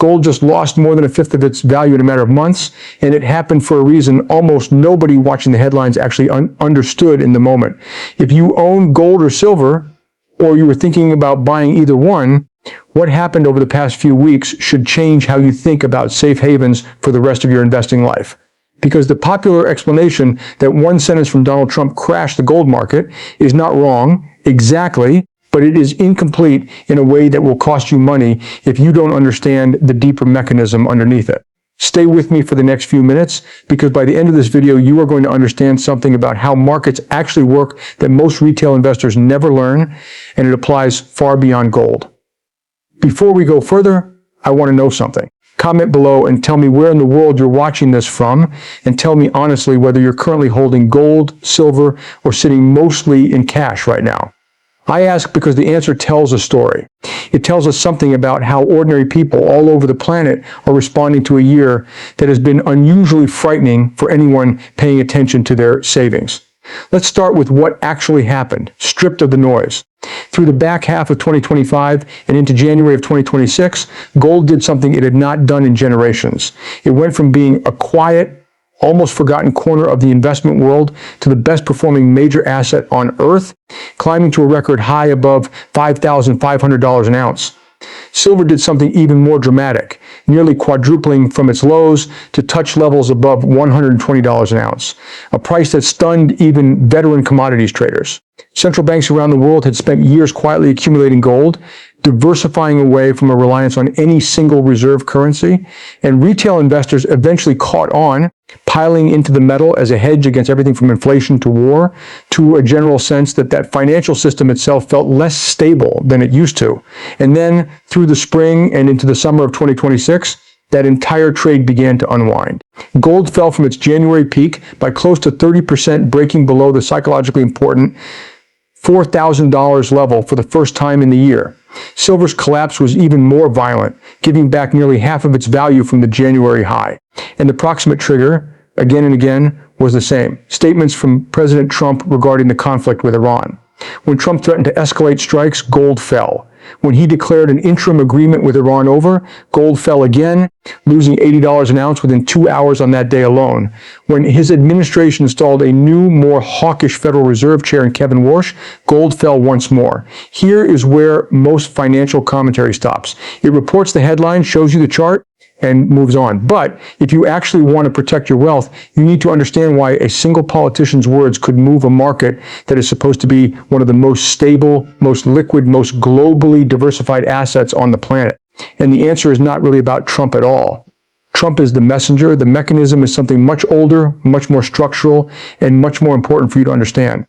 Gold just lost more than a fifth of its value in a matter of months, and it happened for a reason almost nobody watching the headlines actually understood in the moment. If you own gold or silver, or you were thinking about buying either one, what happened over the past few weeks should change how you think about safe havens for the rest of your investing life. Because the popular explanation that one sentence from Donald Trump crashed the gold market is not wrong, exactly, but it is incomplete in a way that will cost you money if you don't understand the deeper mechanism underneath it. Stay with me for the next few minutes, because by the end of this video, you are going to understand something about how markets actually work that most retail investors never learn, and it applies far beyond gold. Before we go further, I want to know something. Comment below and tell me where in the world you're watching this from, and tell me honestly whether you're currently holding gold, silver, or sitting mostly in cash right now. I ask because the answer tells a story. It tells us something about how ordinary people all over the planet are responding to a year that has been unusually frightening for anyone paying attention to their savings. Let's start with what actually happened, stripped of the noise. Through the back half of 2025 and into January of 2026, gold did something it had not done in generations. It went from being a quiet, almost forgotten corner of the investment world to the best performing major asset on earth, climbing to a record high above $5,500 an ounce. Silver did something even more dramatic, nearly quadrupling from its lows to touch levels above $120 an ounce, a price that stunned even veteran commodities traders. Central banks around the world had spent years quietly accumulating gold, diversifying away from a reliance on any single reserve currency, and retail investors eventually caught on, piling into the metal as a hedge against everything from inflation to war, to a general sense that financial system itself felt less stable than it used to. And then through the spring and into the summer of 2026, that entire trade began to unwind. Gold fell from its January peak by close to 30%, breaking below the psychologically important $4,000 level for the first time in the year. Silver's collapse was even more violent, giving back nearly half of its value from the January high. And the proximate trigger, again and again, was the same. Statements from President Trump regarding the conflict with Iran. When Trump threatened to escalate strikes, gold fell. When he declared an interim agreement with Iran over, gold fell again, losing $80 an ounce within 2 hours on that day alone. When his administration installed a new, more hawkish Federal Reserve Chair in Kevin Warsh, gold fell once more. Here is where most financial commentary stops. It reports the headline, shows you the chart, and moves on. But if you actually want to protect your wealth, you need to understand why a single politician's words could move a market that is supposed to be one of the most stable, most liquid, most globally diversified assets on the planet. And the answer is not really about Trump at all. Trump is the messenger. The mechanism is something much older, much more structural, and much more important for you to understand.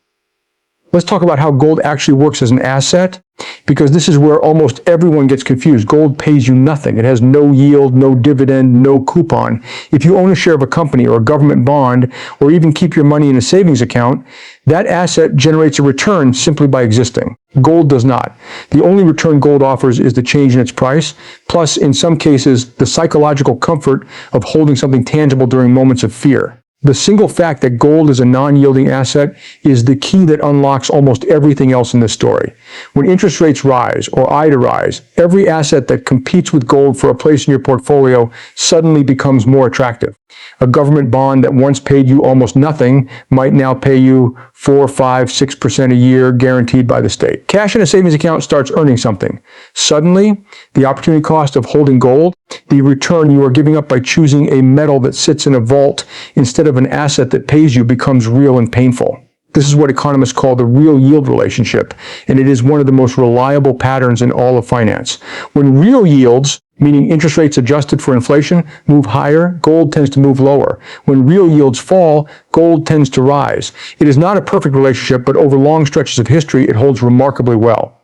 Let's talk about how gold actually works as an asset, because this is where almost everyone gets confused. Gold pays you nothing. It has no yield, no dividend, no coupon. If you own a share of a company or a government bond, or even keep your money in a savings account, that asset generates a return simply by existing. Gold does not. The only return gold offers is the change in its price, plus, in some cases, the psychological comfort of holding something tangible during moments of fear. The single fact that gold is a non-yielding asset is the key that unlocks almost everything else in this story. When interest rates rise or are to rise, every asset that competes with gold for a place in your portfolio suddenly becomes more attractive. A government bond that once paid you almost nothing might now pay you 4, 5, 6% a year guaranteed by the state. Cash in a savings account starts earning something. Suddenly, the opportunity cost of holding gold, the return you are giving up by choosing a metal that sits in a vault instead of an asset that pays you, becomes real and painful. This is what economists call the real yield relationship, and it is one of the most reliable patterns in all of finance. When real yields, meaning interest rates adjusted for inflation, move higher, gold tends to move lower. When real yields fall, gold tends to rise. It is not a perfect relationship, but over long stretches of history, it holds remarkably well.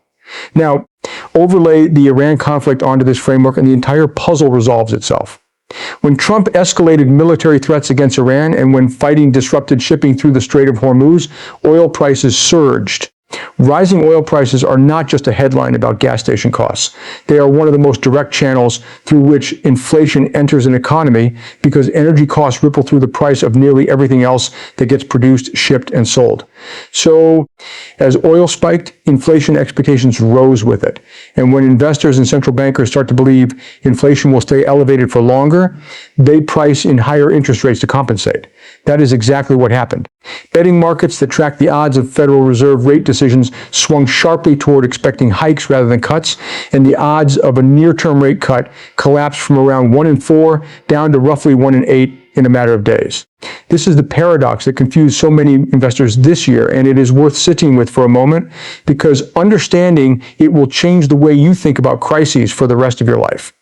Now, overlay the Iran conflict onto this framework and the entire puzzle resolves itself. When Trump escalated military threats against Iran and when fighting disrupted shipping through the Strait of Hormuz, oil prices surged. Rising oil prices are not just a headline about gas station costs. They are one of the most direct channels through which inflation enters an economy, because energy costs ripple through the price of nearly everything else that gets produced, shipped, and sold. So as oil spiked, inflation expectations rose with it. And when investors and central bankers start to believe inflation will stay elevated for longer, they price in higher interest rates to compensate. That is exactly what happened. Betting markets that track the odds of Federal Reserve rate decisions swung sharply toward expecting hikes rather than cuts, and the odds of a near-term rate cut collapsed from around 1 in 4 down to roughly 1 in 8 in a matter of days. This is the paradox that confused so many investors this year, and it is worth sitting with for a moment because understanding it will change the way you think about crises for the rest of your life.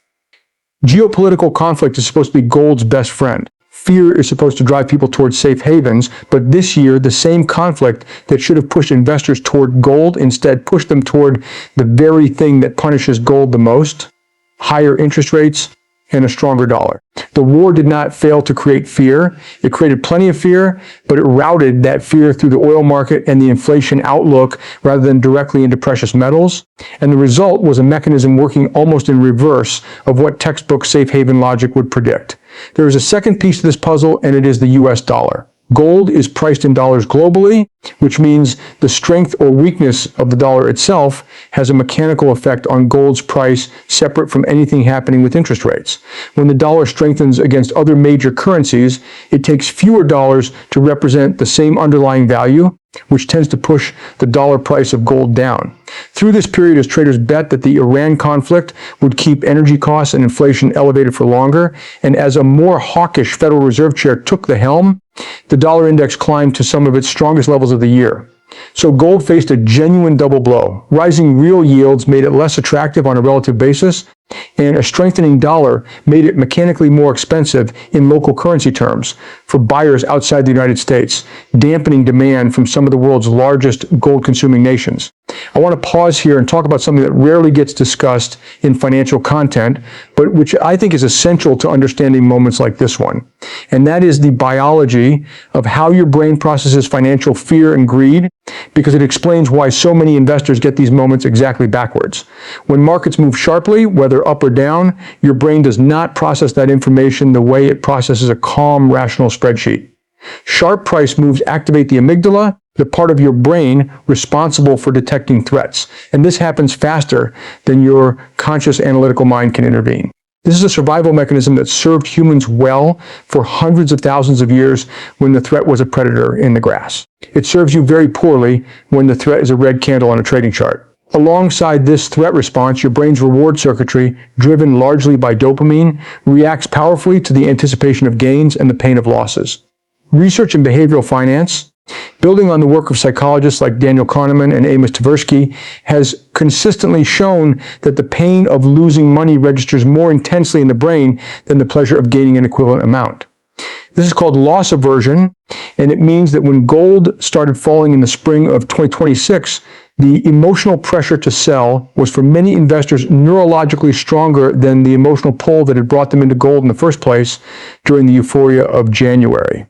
Geopolitical conflict is supposed to be gold's best friend. Fear is supposed to drive people towards safe havens, but this year, the same conflict that should have pushed investors toward gold instead pushed them toward the very thing that punishes gold the most: higher interest rates and a stronger dollar. The war did not fail to create fear. It created plenty of fear, but it routed that fear through the oil market and the inflation outlook rather than directly into precious metals. And the result was a mechanism working almost in reverse of what textbook safe haven logic would predict. There is a second piece to this puzzle, and it is the US dollar. Gold is priced in dollars globally, which means the strength or weakness of the dollar itself has a mechanical effect on gold's price separate from anything happening with interest rates. When the dollar strengthens against other major currencies, it takes fewer dollars to represent the same underlying value, which tends to push the dollar price of gold down. Through this period, as traders bet that the Iran conflict would keep energy costs and inflation elevated for longer, and as a more hawkish Federal Reserve chair took the helm, the dollar index climbed to some of its strongest levels of the year. So gold faced a genuine double blow. Rising real yields made it less attractive on a relative basis, and a strengthening dollar made it mechanically more expensive in local currency terms for buyers outside the United States, dampening demand from some of the world's largest gold-consuming nations. I want to pause here and talk about something that rarely gets discussed in financial content, but which I think is essential to understanding moments like this one. And that is the biology of how your brain processes financial fear and greed, because it explains why so many investors get these moments exactly backwards. When markets move sharply, whether up or down, your brain does not process that information the way it processes a calm, rational spreadsheet. Sharp price moves activate the amygdala, the part of your brain responsible for detecting threats. And this happens faster than your conscious analytical mind can intervene. This is a survival mechanism that served humans well for hundreds of thousands of years when the threat was a predator in the grass. It serves you very poorly when the threat is a red candle on a trading chart. Alongside this threat response, your brain's reward circuitry, driven largely by dopamine, reacts powerfully to the anticipation of gains and the pain of losses. Research in behavioral finance, building on the work of psychologists like Daniel Kahneman and Amos Tversky, has consistently shown that the pain of losing money registers more intensely in the brain than the pleasure of gaining an equivalent amount. This is called loss aversion, and it means that when gold started falling in the spring of 2026, the emotional pressure to sell was for many investors neurologically stronger than the emotional pull that had brought them into gold in the first place during the euphoria of January.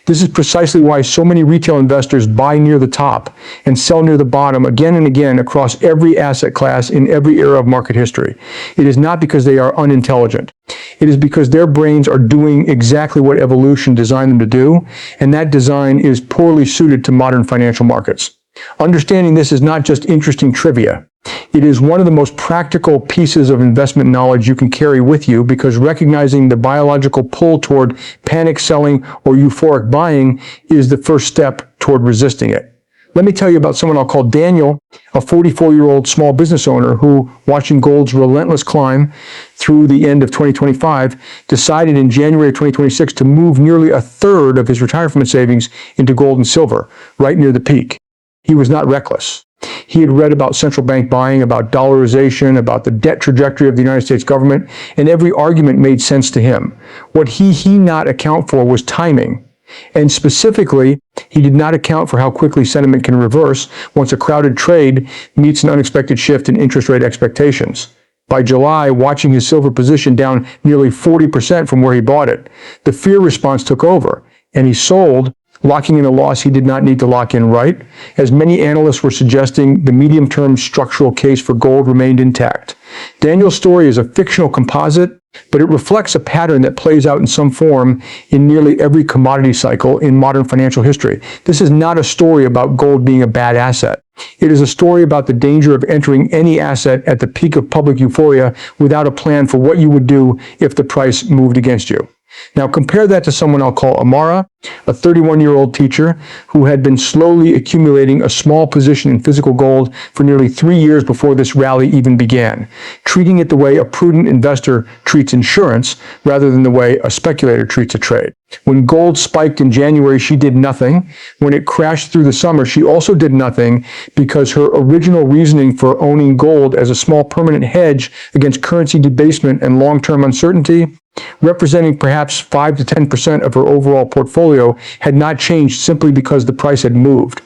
This is precisely why so many retail investors buy near the top and sell near the bottom again and again across every asset class in every era of market history. It is not because they are unintelligent. It is because their brains are doing exactly what evolution designed them to do, and that design is poorly suited to modern financial markets. Understanding this is not just interesting trivia. It is one of the most practical pieces of investment knowledge you can carry with you, because recognizing the biological pull toward panic selling or euphoric buying is the first step toward resisting it. Let me tell you about someone I'll call Daniel, a 44-year-old small business owner who, watching gold's relentless climb through the end of 2025, decided in January of 2026 to move nearly a third of his retirement savings into gold and silver, right near the peak. He was not reckless. He had read about central bank buying, about dollarization, about the debt trajectory of the United States government, and every argument made sense to him. What he not account for was timing. And specifically, he did not account for how quickly sentiment can reverse once a crowded trade meets an unexpected shift in interest rate expectations. By July, watching his silver position down nearly 40% from where he bought it, the fear response took over, and he sold, locking in a loss he did not need to lock in right. As many analysts were suggesting, the medium-term structural case for gold remained intact. Daniel's story is a fictional composite, but it reflects a pattern that plays out in some form in nearly every commodity cycle in modern financial history. This is not a story about gold being a bad asset. It is a story about the danger of entering any asset at the peak of public euphoria without a plan for what you would do if the price moved against you. Now compare that to someone I'll call Amara, a 31-year-old teacher who had been slowly accumulating a small position in physical gold for nearly 3 years before this rally even began, treating it the way a prudent investor treats insurance rather than the way a speculator treats a trade. When gold spiked in January, she did nothing. When it crashed through the summer, she also did nothing because her original reasoning for owning gold as a small permanent hedge against currency debasement and long-term uncertainty, representing perhaps 5 to 10% of her overall portfolio, had not changed simply because the price had moved.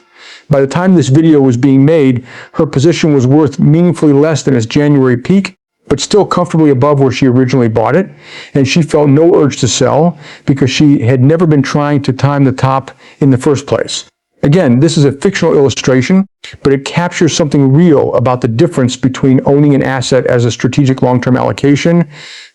By the time this video was being made, her position was worth meaningfully less than its January peak, but still comfortably above where she originally bought it, and she felt no urge to sell because she had never been trying to time the top in the first place. Again, this is a fictional illustration, but it captures something real about the difference between owning an asset as a strategic long-term allocation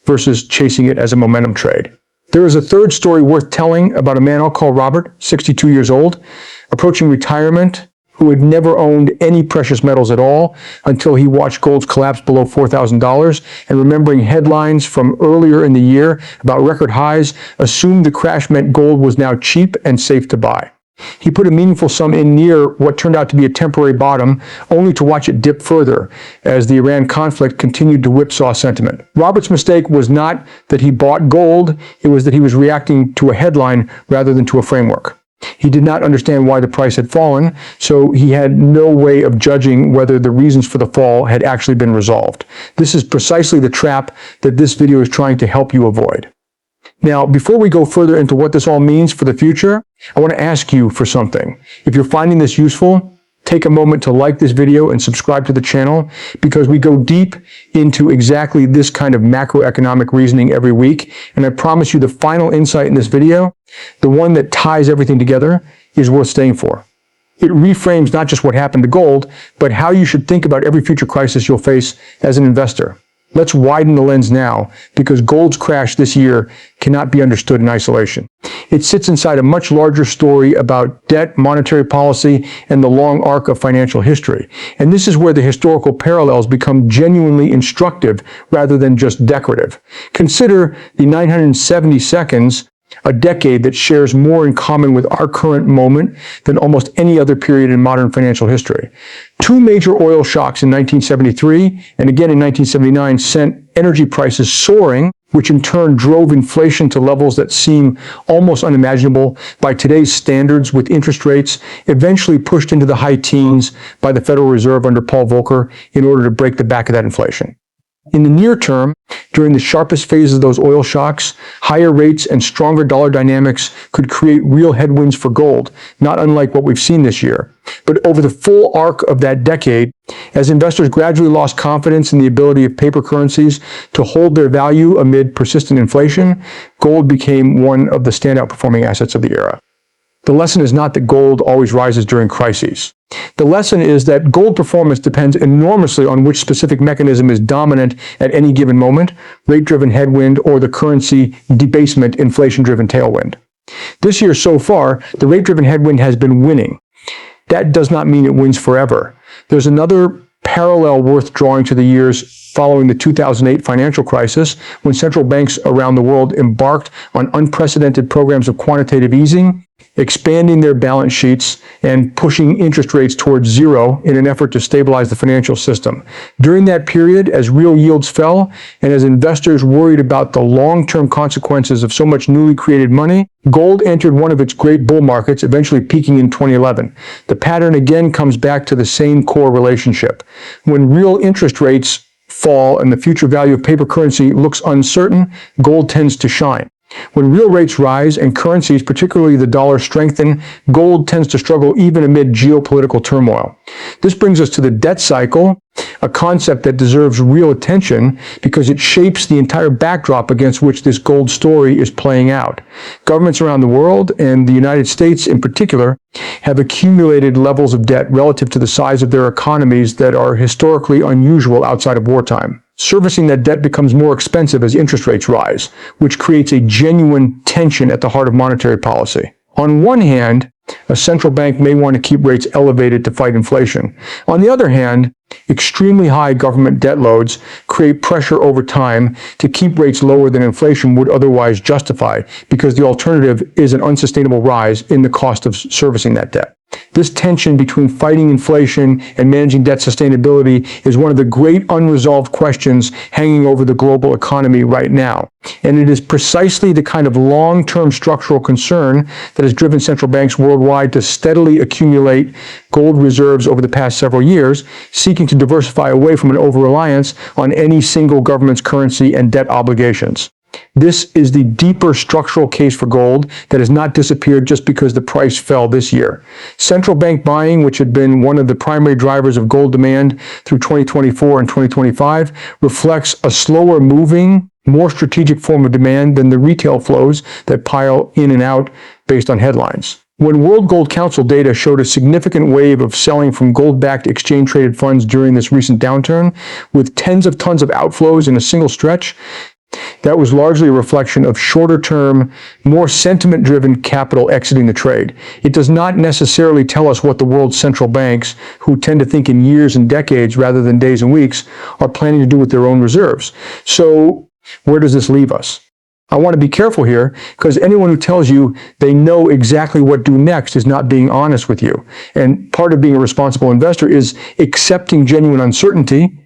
versus chasing it as a momentum trade. There is a third story worth telling about a man I'll call Robert, 62 years old, approaching retirement, who had never owned any precious metals at all until he watched gold's collapse below $4,000, and remembering headlines from earlier in the year about record highs, assumed the crash meant gold was now cheap and safe to buy. He put a meaningful sum in near what turned out to be a temporary bottom, only to watch it dip further as the Iran conflict continued to whipsaw sentiment. Robert's mistake was not that he bought gold, it was that he was reacting to a headline rather than to a framework. He did not understand why the price had fallen, so he had no way of judging whether the reasons for the fall had actually been resolved. This is precisely the trap that this video is trying to help you avoid. Now, before we go further into what this all means for the future, I want to ask you for something. If you're finding this useful, take a moment to like this video and subscribe to the channel, because we go deep into exactly this kind of macroeconomic reasoning every week. And I promise you the final insight in this video, the one that ties everything together, is worth staying for. It reframes not just what happened to gold, but how you should think about every future crisis you'll face as an investor. Let's widen the lens now, because gold's crash this year cannot be understood in isolation. It sits inside a much larger story about debt, monetary policy, and the long arc of financial history. And this is where the historical parallels become genuinely instructive rather than just decorative. Consider the 970 seconds, a decade that shares more in common with our current moment than almost any other period in modern financial history. Two major oil shocks in 1973 and again in 1979 sent energy prices soaring, which in turn drove inflation to levels that seem almost unimaginable by today's standards, with interest rates eventually pushed into the high teens by the Federal Reserve under Paul Volcker in order to break the back of that inflation. In the near term, during the sharpest phases of those oil shocks, higher rates and stronger dollar dynamics could create real headwinds for gold, not unlike what we've seen this year. But over the full arc of that decade, as investors gradually lost confidence in the ability of paper currencies to hold their value amid persistent inflation, gold became one of the standout performing assets of the era. The lesson is not that gold always rises during crises. The lesson is that gold performance depends enormously on which specific mechanism is dominant at any given moment, rate-driven headwind or the currency debasement, inflation-driven tailwind. This year so far, the rate-driven headwind has been winning. That does not mean it wins forever. There's another parallel worth drawing to the years following the 2008 financial crisis, when central banks around the world embarked on unprecedented programs of quantitative easing, expanding their balance sheets and pushing interest rates towards zero in an effort to stabilize the financial system. During that period, as real yields fell and as investors worried about the long-term consequences of so much newly created money, gold entered one of its great bull markets, eventually peaking in 2011. The pattern again comes back to the same core relationship. When real interest rates fall and the future value of paper currency looks uncertain, gold tends to shine. When real rates rise and currencies, particularly the dollar, strengthen, gold tends to struggle even amid geopolitical turmoil. This brings us to the debt cycle, a concept that deserves real attention because it shapes the entire backdrop against which this gold story is playing out. Governments around the world, and the United States in particular, have accumulated levels of debt relative to the size of their economies that are historically unusual outside of wartime. Servicing that debt becomes more expensive as interest rates rise, which creates a genuine tension at the heart of monetary policy. On one hand, a central bank may want to keep rates elevated to fight inflation. On the other hand, extremely high government debt loads create pressure over time to keep rates lower than inflation would otherwise justify, because the alternative is an unsustainable rise in the cost of servicing that debt. This tension between fighting inflation and managing debt sustainability is one of the great unresolved questions hanging over the global economy right now. And it is precisely the kind of long-term structural concern that has driven central banks worldwide to steadily accumulate gold reserves over the past several years, seeking to diversify away from an over-reliance on any single government's currency and debt obligations. This is the deeper structural case for gold that has not disappeared just because the price fell this year. Central bank buying, which had been one of the primary drivers of gold demand through 2024 and 2025, reflects a slower moving, more strategic form of demand than the retail flows that pile in and out based on headlines. When World Gold Council data showed a significant wave of selling from gold-backed exchange-traded funds during this recent downturn, with tens of tons of outflows in a single stretch, that was largely a reflection of shorter-term, more sentiment-driven capital exiting the trade. It does not necessarily tell us what the world's central banks, who tend to think in years and decades rather than days and weeks, are planning to do with their own reserves. So, where does this leave us? I want to be careful here, because anyone who tells you they know exactly what to do next is not being honest with you. And part of being a responsible investor is accepting genuine uncertainty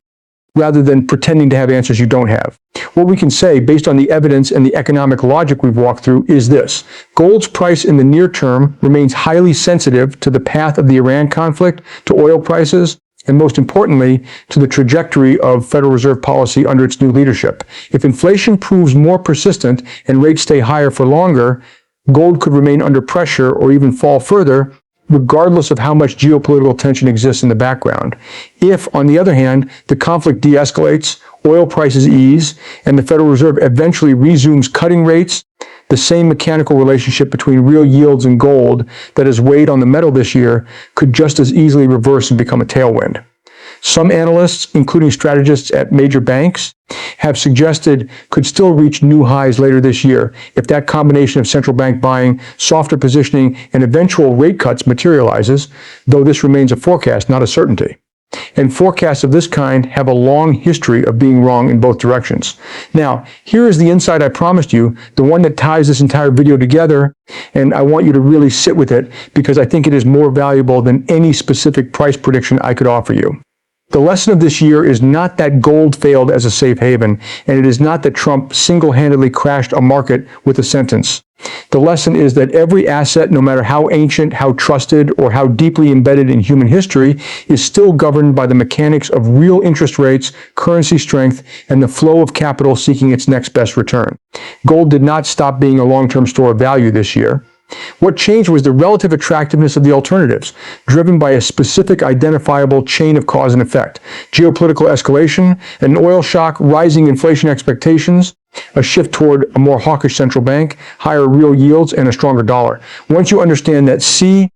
rather than pretending to have answers you don't have. What we can say, based on the evidence and the economic logic we've walked through, is this. Gold's price in the near term remains highly sensitive to the path of the Iran conflict, to oil prices, and most importantly, to the trajectory of Federal Reserve policy under its new leadership. If inflation proves more persistent and rates stay higher for longer, gold could remain under pressure or even fall further, regardless of how much geopolitical tension exists in the background. If, on the other hand, the conflict de-escalates, oil prices ease, and the Federal Reserve eventually resumes cutting rates, the same mechanical relationship between real yields and gold that has weighed on the metal this year could just as easily reverse and become a tailwind. Some analysts, including strategists at major banks, have suggested could still reach new highs later this year if that combination of central bank buying, softer positioning, and eventual rate cuts materializes, though this remains a forecast, not a certainty. And forecasts of this kind have a long history of being wrong in both directions. Now, here is the insight I promised you, the one that ties this entire video together, and I want you to really sit with it because I think it is more valuable than any specific price prediction I could offer you. The lesson of this year is not that gold failed as a safe haven, and it is not that Trump single-handedly crashed a market with a sentence. The lesson is that every asset, no matter how ancient, how trusted, or how deeply embedded in human history, is still governed by the mechanics of real interest rates, currency strength, and the flow of capital seeking its next best return. Gold did not stop being a long-term store of value this year. What changed was the relative attractiveness of the alternatives, driven by a specific identifiable chain of cause and effect. Geopolitical escalation, an oil shock, rising inflation expectations, a shift toward a more hawkish central bank, higher real yields, and a stronger dollar. Once you understand that C